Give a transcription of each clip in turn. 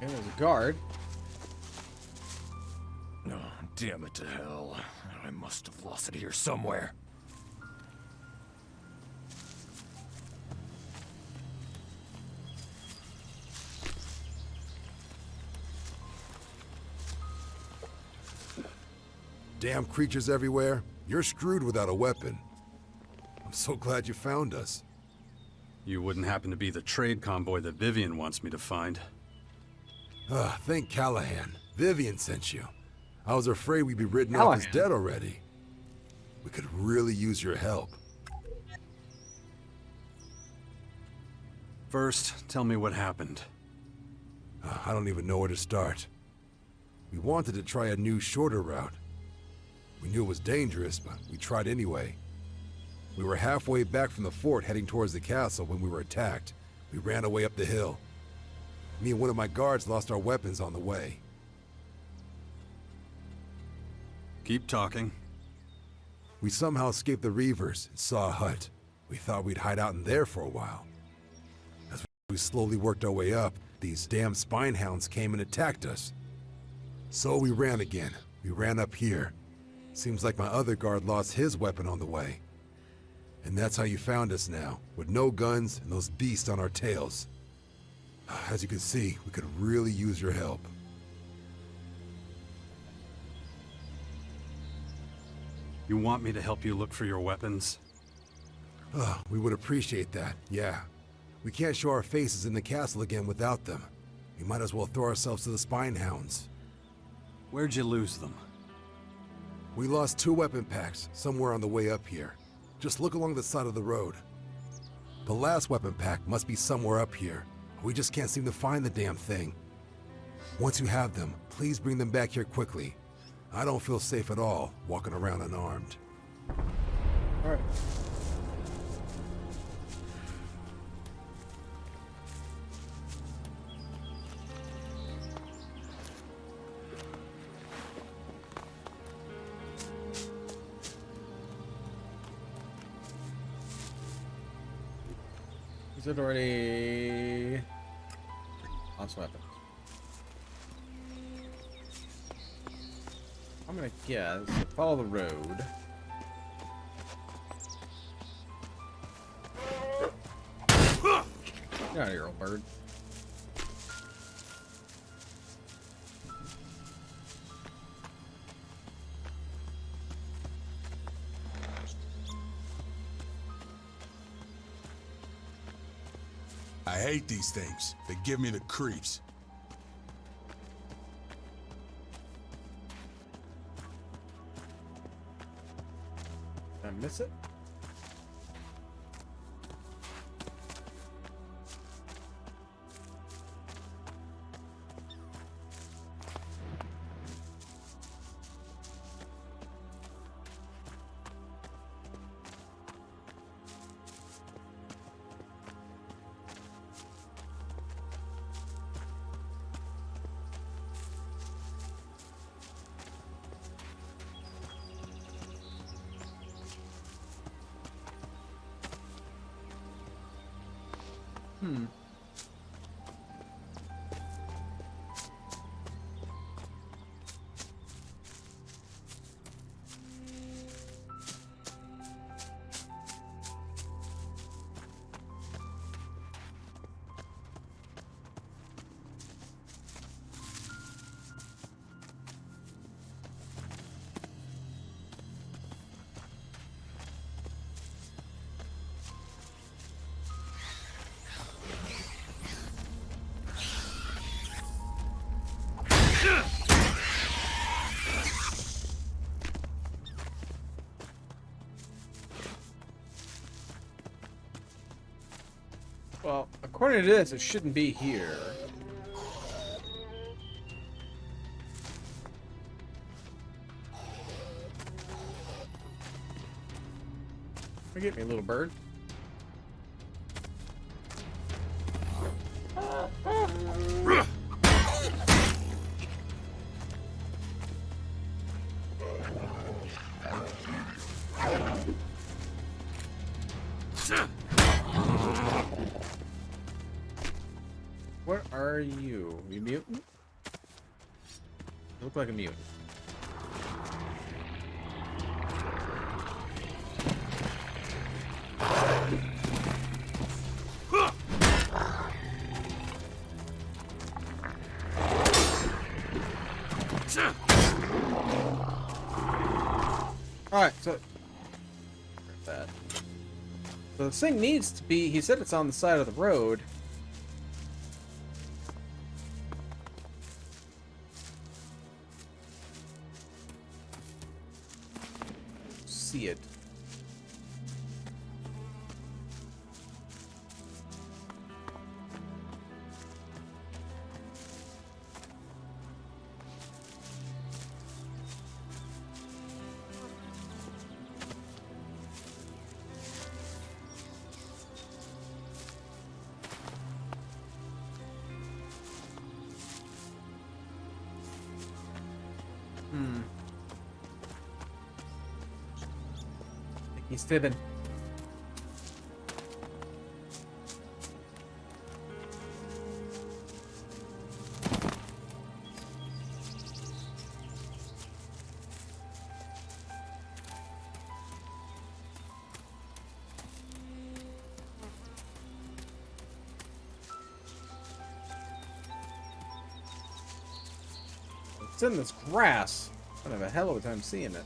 Okay, there's a guard. Oh, damn it to hell. I must have lost it here somewhere. Damn creatures everywhere. You're screwed without a weapon. I'm so glad you found us. You wouldn't happen to be the trade convoy that Vivian wants me to find. Thank Callahan. Vivian sent you. I was afraid we'd be written off as dead already. We could really use your help. First, tell me what happened. I don't even know where to start. We wanted to try a new, shorter route. We knew it was dangerous, but we tried anyway. We were halfway back from the fort heading towards the castle when we were attacked. We ran away up the hill. Me and one of my guards lost our weapons on the way. Keep talking. We somehow escaped the Reavers and saw a hut. We thought we'd hide out in there for a while. As we slowly worked our way up, these damn spine hounds came and attacked us. So we ran again. We ran up here. Seems like my other guard lost his weapon on the way. And that's how you found us now, with no guns and those beasts on our tails. As you can see, we could really use your help. You want me to help you look for your weapons? We would appreciate that, yeah. We can't show our faces in the castle again without them. We might as well throw ourselves to the spine hounds. Where'd you lose them? We lost 2 weapon packs somewhere on the way up here. Just look along the side of the road. The last weapon pack must be somewhere up here. We just can't seem to find the damn thing. Once you have them, please bring them back here quickly. I don't feel safe at all walking around unarmed. All right. Is it already lost weapons? I'm gonna guess. Follow the road. Get out of here, old bird. I hate these things. They give me the creeps. Did I miss it? Well, according to this, it shouldn't be here. Forget me, little bird. What are you? You mutant? You look like a mutant. Alright, so that. So this thing needs to be, he said it's on the side of the road. See it. He's fibbing. It's in this grass. I have a hell of a time seeing it.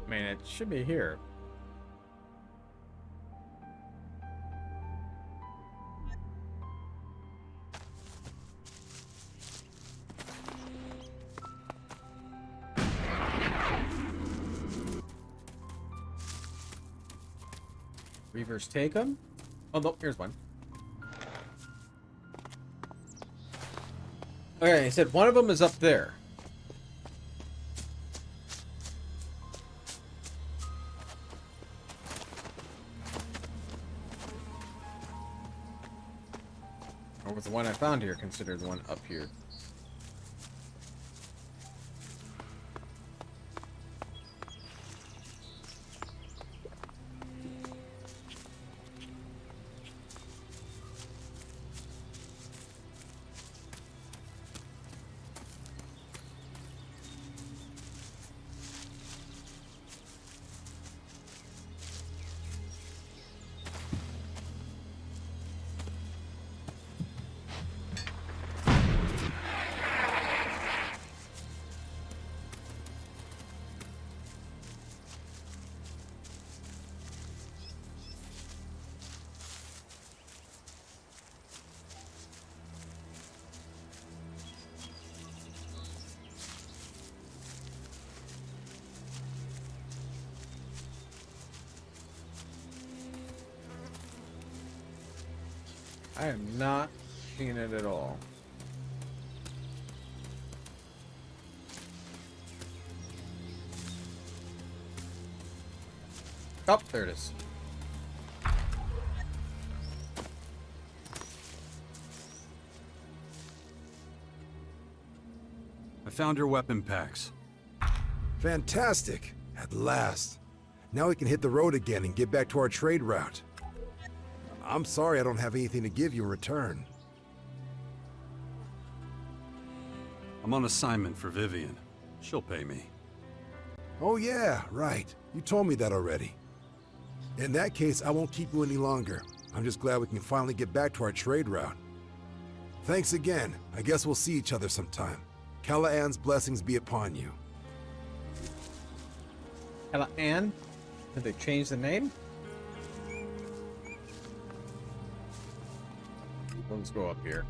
I mean, it should be here. Reavers take them? Oh, no, here's one. Okay, he said one of them is up there. Or was the one I found here considered the one up here? I am not seeing it at all. Oh, there it is. I found your weapon packs. Fantastic! At last. Now we can hit the road again and get back to our trade route. I'm sorry I don't have anything to give you in return. I'm on assignment for Vivian. She'll pay me. Oh yeah, right. You told me that already. In that case, I won't keep you any longer. I'm just glad we can finally get back to our trade route. Thanks again. I guess we'll see each other sometime. Callahan's blessings be upon you. Anne? Did they change the name? Let's go up here.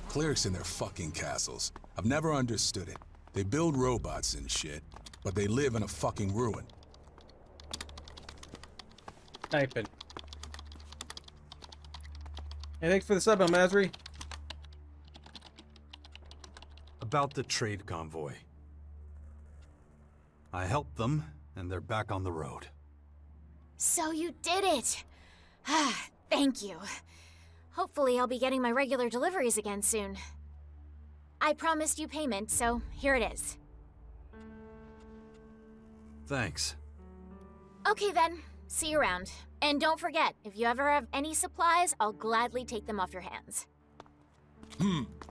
Clerics in their fucking castles. I've never understood it. They build robots and shit, but they live in a fucking ruin. Typing. Hey, thanks for the sub, El Masri. About the trade convoy. I helped them, and they're back on the road. So you did it! Thank you. Hopefully I'll be getting my regular deliveries again soon. I promised you payment, so here it is. Thanks. Okay then, see you around. And don't forget, if you ever have any supplies, I'll gladly take them off your hands.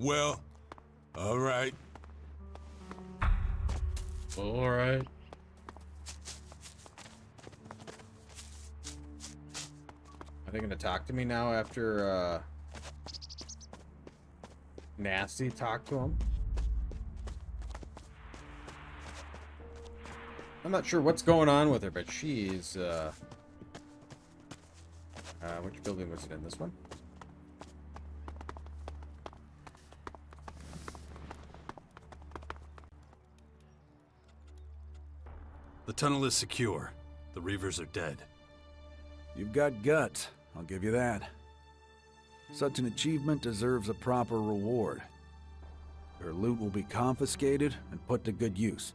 Well, all right. All right. Are they gonna talk to me now after Nasty talked to him? I'm not sure what's going on with her, but she's which building was it in? This one? The tunnel is secure. The Reavers are dead. You've got guts, I'll give you that. Such an achievement deserves a proper reward. Your loot will be confiscated and put to good use.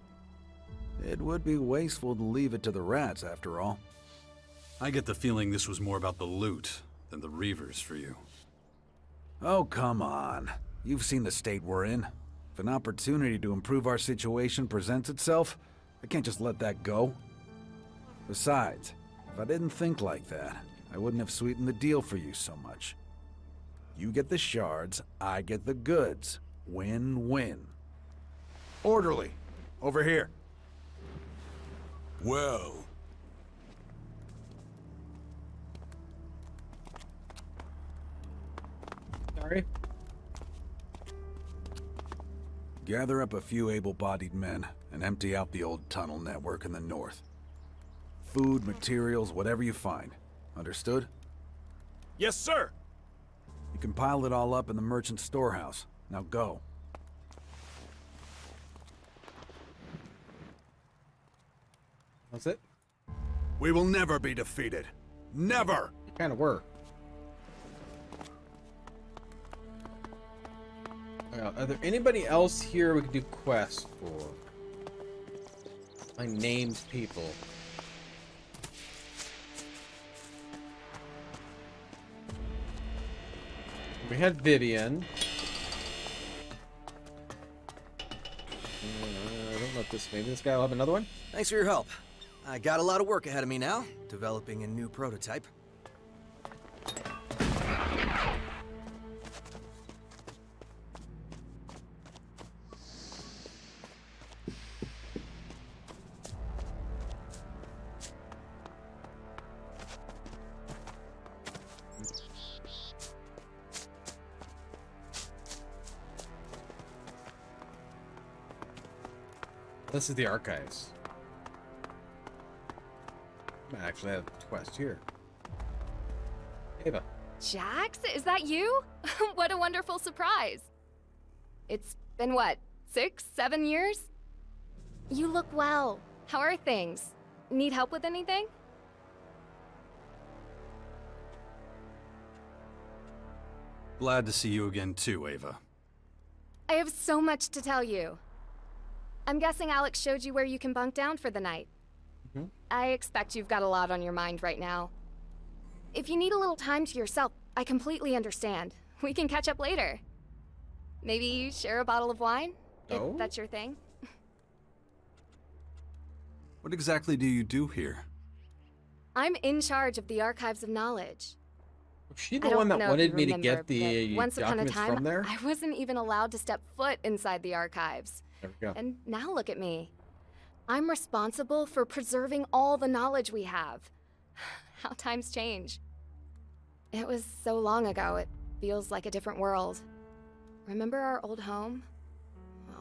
It would be wasteful to leave it to the rats, after all. I get the feeling this was more about the loot than the Reavers for you. Oh, come on. You've seen the state we're in. If an opportunity to improve our situation presents itself, I can't just let that go. Besides, if I didn't think like that, I wouldn't have sweetened the deal for you so much. You get the shards, I get the goods. Win-win. Orderly, over here. Well, Sorry. Gather up a few able-bodied men and empty out the old tunnel network in the north. Food, materials, whatever you find. Understood? Yes, sir! You can pile it all up in the merchant storehouse. Now go. That's it? We will never be defeated. Never! You kind of were. Are there anybody else here we could do quests for? Like named people. We had Vivian. I don't know if this, maybe this guy will have another one? Thanks for your help. I got a lot of work ahead of me now, developing a new prototype. This is the archives. I actually have a quest here. Ava. Jax, is that you? What a wonderful surprise. It's been what, 6, 7 years? You look well. How are things? Need help with anything? Glad to see you again too, Ava. I have so much to tell you. I'm guessing Alex showed you where you can bunk down for the night. Mm-hmm. I expect you've got a lot on your mind right now. If you need a little time to yourself, I completely understand. We can catch up later. Maybe share a bottle of wine, Oh? if that's your thing. What exactly do you do here? I'm in charge of the Archives of Knowledge. Was she I the don't one that know if wanted you me to remember, get the but once upon a documents time, from there? I wasn't even allowed to step foot inside the archives. There we go. And now look at me. I'm responsible for preserving all the knowledge we have. How times change. It was so long ago, it feels like a different world. Remember our old home?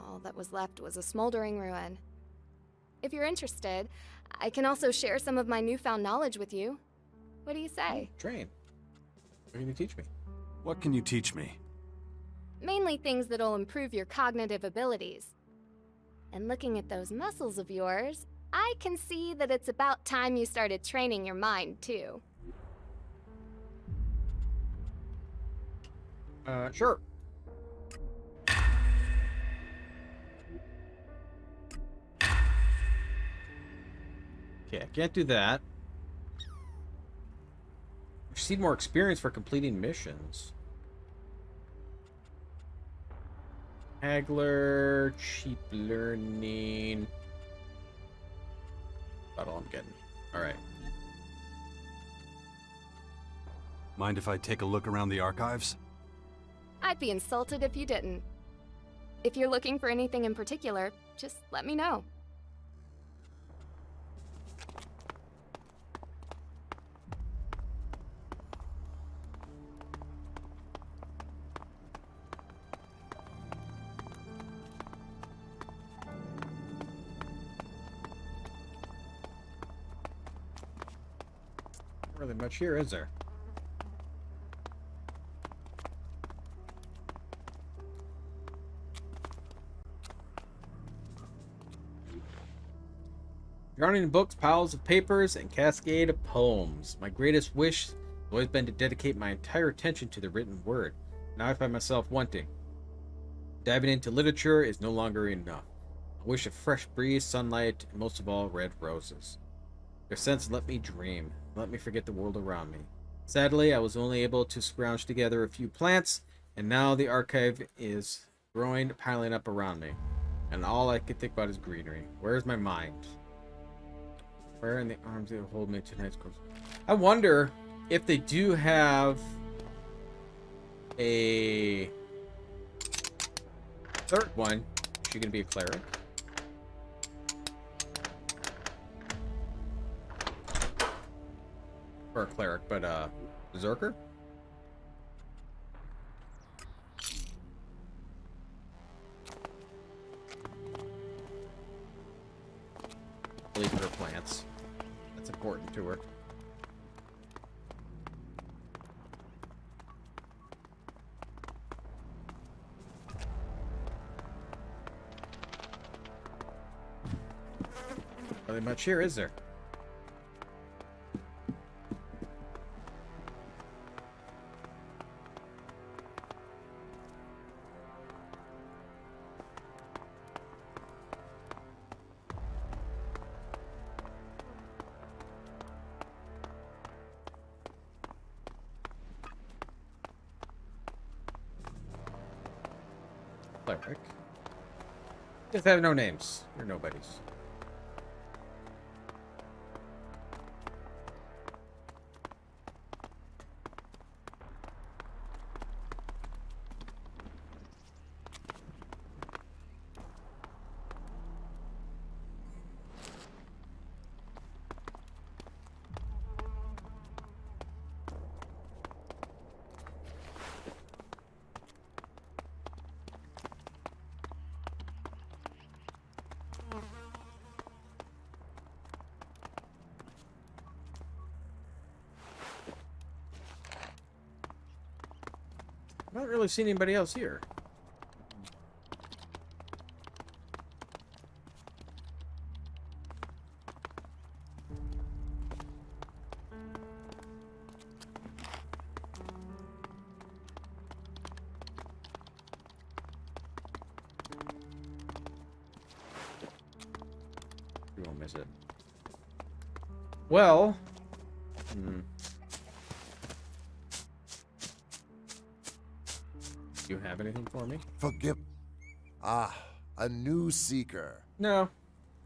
All that was left was a smoldering ruin. If you're interested, I can also share some of my newfound knowledge with you. What do you say? Train. What can you teach me? What can you teach me? Mainly things that'll improve your cognitive abilities. And looking at those muscles of yours, I can see that it's about time you started training your mind, too. Sure. Okay, I can't do that. Receive more experience for completing missions. Haggler, cheap learning. About all I'm getting. Alright. Mind if I take a look around the archives? I'd be insulted if you didn't. If you're looking for anything in particular, just let me know. Not really much here, is there? Drowning in books, piles of papers, and cascade of poems. My greatest wish has always been to dedicate my entire attention to the written word. Now I find myself wanting. Diving into literature is no longer enough. I wish a fresh breeze, sunlight, and most of all, red roses. Their scents let me dream, let me forget the world around me. Sadly, I was only able to scrounge together a few plants, and now the archive is growing, piling up around me. And all I can think about is greenery. Where is my mind? Where in the arms that hold me tonight's course? I wonder if they do have a third one. Is she gonna be a cleric? Or a cleric, but berserker? Leave her plants. That's important to her. Not really much here, is there? Cleric. Just have no names. You're nobodies. I'm not really seeing anybody else here. You won't miss it. Well, do you have anything for me? Forgive. Ah, a new seeker. No.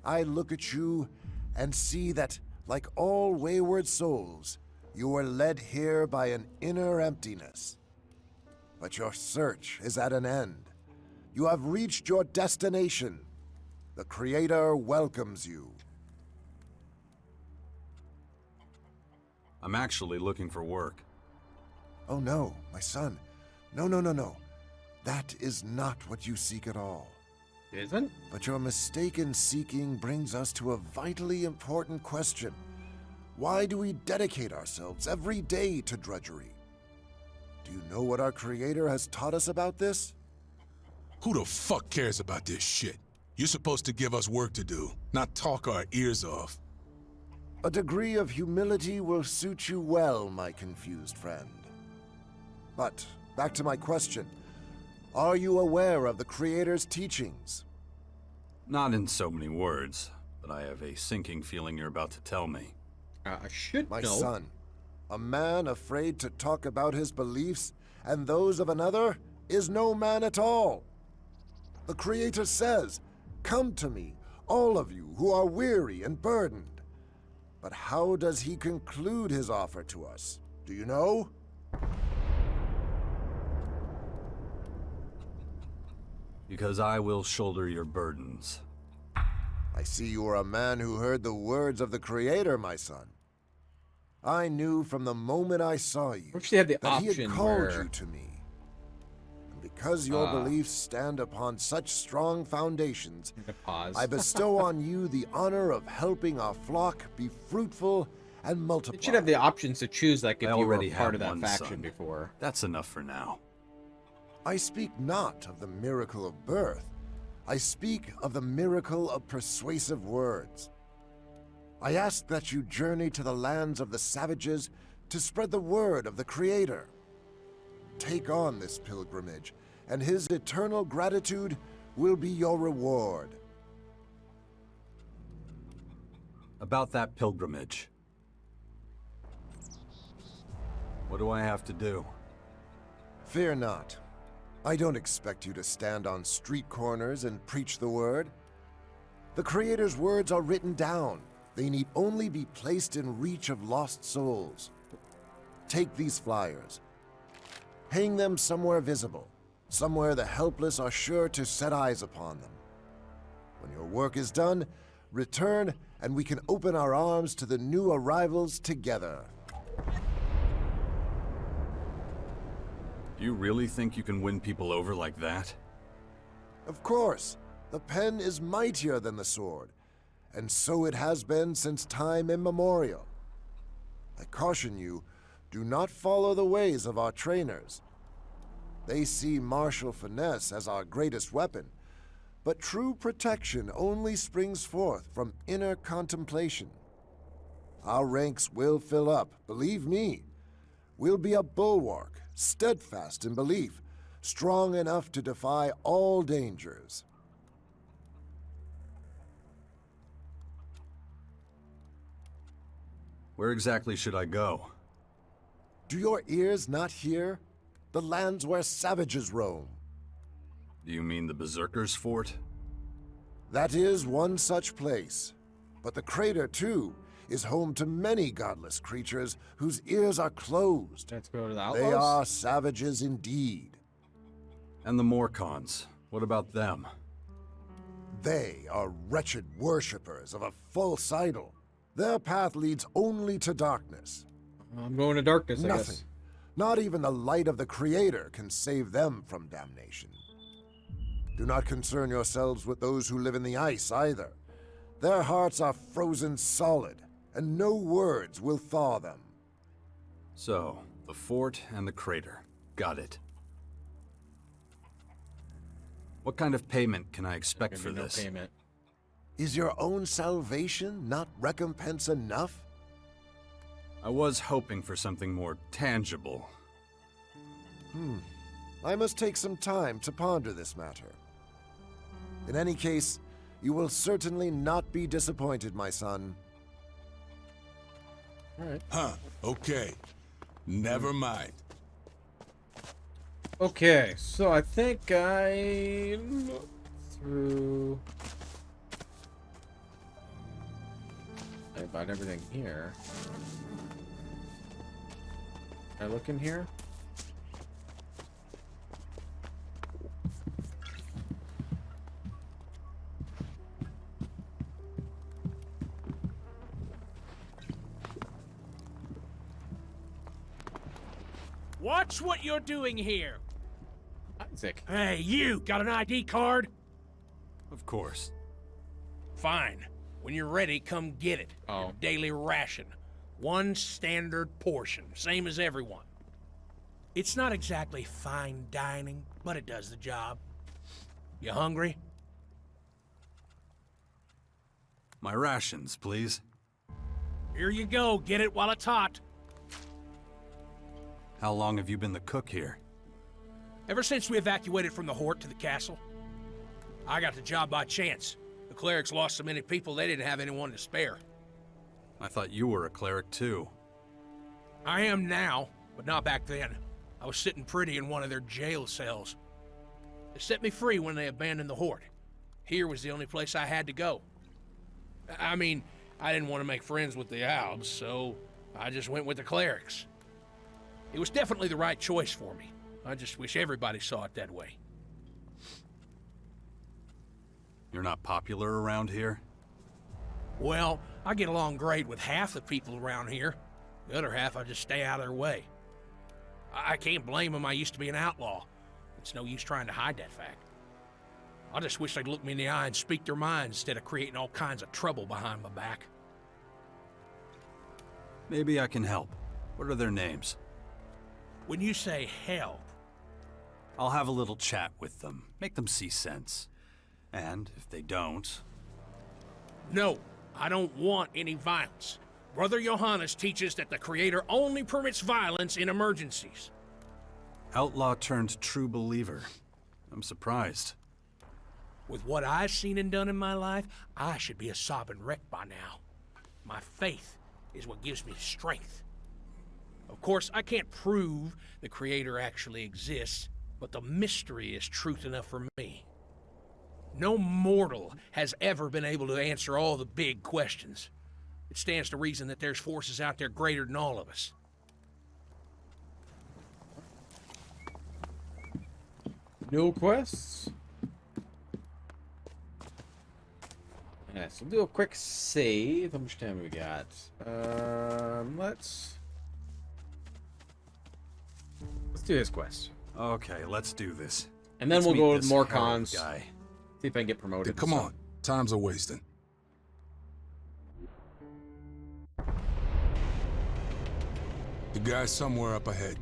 I look at you and see that, like all wayward souls, You were led here by an inner emptiness. But your search is at an end. You have reached your destination. The Creator welcomes you. I'm actually looking for work. Oh no, my son. No. That is not what you seek at all. Isn't? But your mistaken seeking brings us to a vitally important question. Why do we dedicate ourselves every day to drudgery? Do you know what our Creator has taught us about this? Who the fuck cares about this shit? You're supposed to give us work to do, not talk our ears off. A degree of humility will suit you well, my confused friend. But, back to my question. Are you aware of the Creator's teachings? Not in so many words, but I have a sinking feeling you're about to tell me. I should My know. son, a man afraid to talk about his beliefs and those of another is no man at all. The Creator says, "Come to me, all of you who are weary and burdened." But how does he conclude his offer to us? Do you know? Because I will shoulder your burdens. I see you are a man who heard the words of the Creator, my son. I knew from the moment I saw you What if she had the that he had option called where you to me. And because your beliefs stand upon such strong foundations, I'm gonna pause. I bestow on you the honor of helping our flock be fruitful and multiply. It should have the options to choose, like if I you were a already part have of that one faction son. before. That's enough for now. I speak not of the miracle of birth. I speak of the miracle of persuasive words. I ask that you journey to the lands of the savages to spread the word of the Creator. Take on this pilgrimage, and his eternal gratitude will be your reward. About that pilgrimage. What do I have to do? Fear not. I don't expect you to stand on street corners and preach the word. The Creator's words are written down. They need only be placed in reach of lost souls. Take these flyers. Hang them somewhere visible, somewhere the helpless are sure to set eyes upon them. When your work is done, return and we can open our arms to the new arrivals together. Do you really think you can win people over like that? Of course, the pen is mightier than the sword, and so it has been since time immemorial. I caution you, do not follow the ways of our trainers. They see martial finesse as our greatest weapon, but true protection only springs forth from inner contemplation. Our ranks will fill up, believe me. We'll be a bulwark, steadfast in belief, strong enough to defy all dangers. Where exactly should I go? Do your ears not hear? The lands where savages roam. Do you mean the Berserkers' Fort? That is one such place. But the crater, too, is home to many godless creatures whose ears are closed. Let's go to the outlaws. They are savages indeed. And the Morcons. What about them? They are wretched worshippers of a false idol. Their path leads only to darkness. I'm going to darkness, I Nothing. guess. Not even the light of the Creator can save them from damnation. Do not concern yourselves with those who live in the ice either. Their hearts are frozen solid, and no words will thaw them. So, the fort and the crater. Got it. What kind of payment can I expect for Gonna be this? no payment. Is your own salvation not recompense enough? I was hoping for something more tangible. I must take some time to ponder this matter. In any case, you will certainly not be disappointed, my son. Alright. Huh, okay. Never mind. Okay, so I think I looked through about everything here. I look in here? Watch what you're doing here. Isaac. Hey, you, got an ID card? Of course. Fine. When you're ready, come get it. Oh. Your daily ration. One standard portion, same as everyone. It's not exactly fine dining, but it does the job. You hungry? My rations, please. Here you go, get it while it's hot. How long have you been the cook here? Ever since we evacuated from the Hort to the castle, I got the job by chance. The clerics lost so many people they didn't have anyone to spare. I thought you were a cleric too. I am now, but not back then. I was sitting pretty in one of their jail cells. They set me free when they abandoned the Hort. Here was the only place I had to go. I mean, I didn't want to make friends with the Albs, so I just went with the clerics. It was definitely the right choice for me. I just wish everybody saw it that way. You're not popular around here? Well, I get along great with half the people around here. The other half, I just stay out of their way. I can't blame them. I used to be an outlaw. It's no use trying to hide that fact. I just wish they'd look me in the eye and speak their minds instead of creating all kinds of trouble behind my back. Maybe I can help. What are their names? When you say help, I'll have a little chat with them, make them see sense. And if they don't... no, I don't want any violence. Brother Johannes teaches that the Creator only permits violence in emergencies. Outlaw turned true believer. I'm surprised. With what I've seen and done in my life, I should be a sobbing wreck by now. My faith is what gives me strength. Of course, I can't prove the Creator actually exists, but the mystery is truth enough for me. No mortal has ever been able to answer all the big questions. It stands to reason that there's forces out there greater than all of us. No quests? Yeah, so we'll do a quick save. How much time have we got? Let's do this quest. Okay, let's do this. And then Let's we'll meet go this to more Harold cons. guy. See if I can get promoted. Come on, time's a wasting. The guy's somewhere up ahead.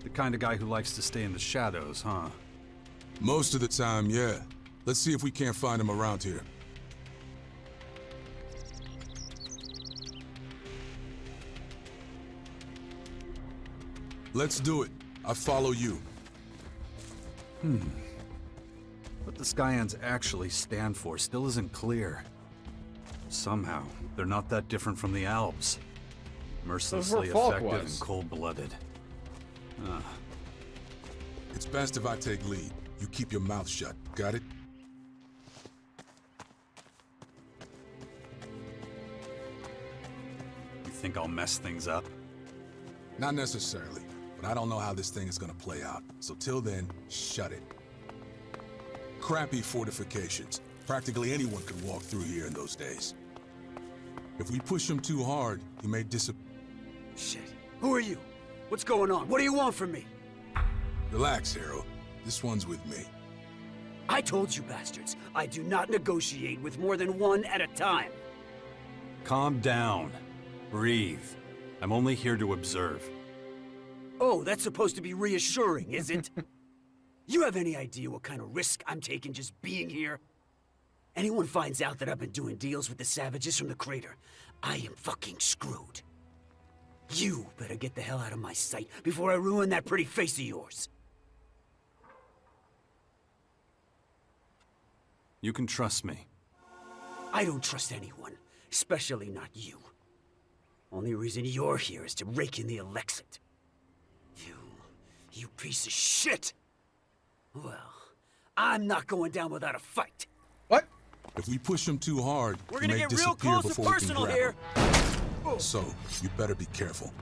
The kind of guy who likes to stay in the shadows, huh? Most of the time, yeah. Let's see if we can't find him around here. Let's do it. I follow you. What the Skyands actually stand for still isn't clear. Somehow, they're not that different from the Albs. Mercilessly effective and cold-blooded. It's best if I take lead. You keep your mouth shut. Got it? You think I'll mess things up? Not necessarily, but I don't know how this thing is gonna play out. So till then, shut it. Crappy fortifications. Practically anyone could walk through here in those days. If we push him too hard, he may disappear. Shit. Who are you? What's going on? What do you want from me? Relax, hero. This one's with me. I told you bastards, I do not negotiate with more than one at a time. Calm down. Breathe. I'm only here to observe. Oh, that's supposed to be reassuring, is it? You have any idea what kind of risk I'm taking just being here? Anyone finds out that I've been doing deals with the savages from the crater, I am fucking screwed. You better get the hell out of my sight before I ruin that pretty face of yours. You can trust me. I don't trust anyone, especially not you. Only reason you're here is to rake in the Elexit. You piece of shit! Well, I'm not going down without a fight. What? If we push him too hard, We're he gonna may get real disappear close and before we can personal grab here. him. So, you better be careful.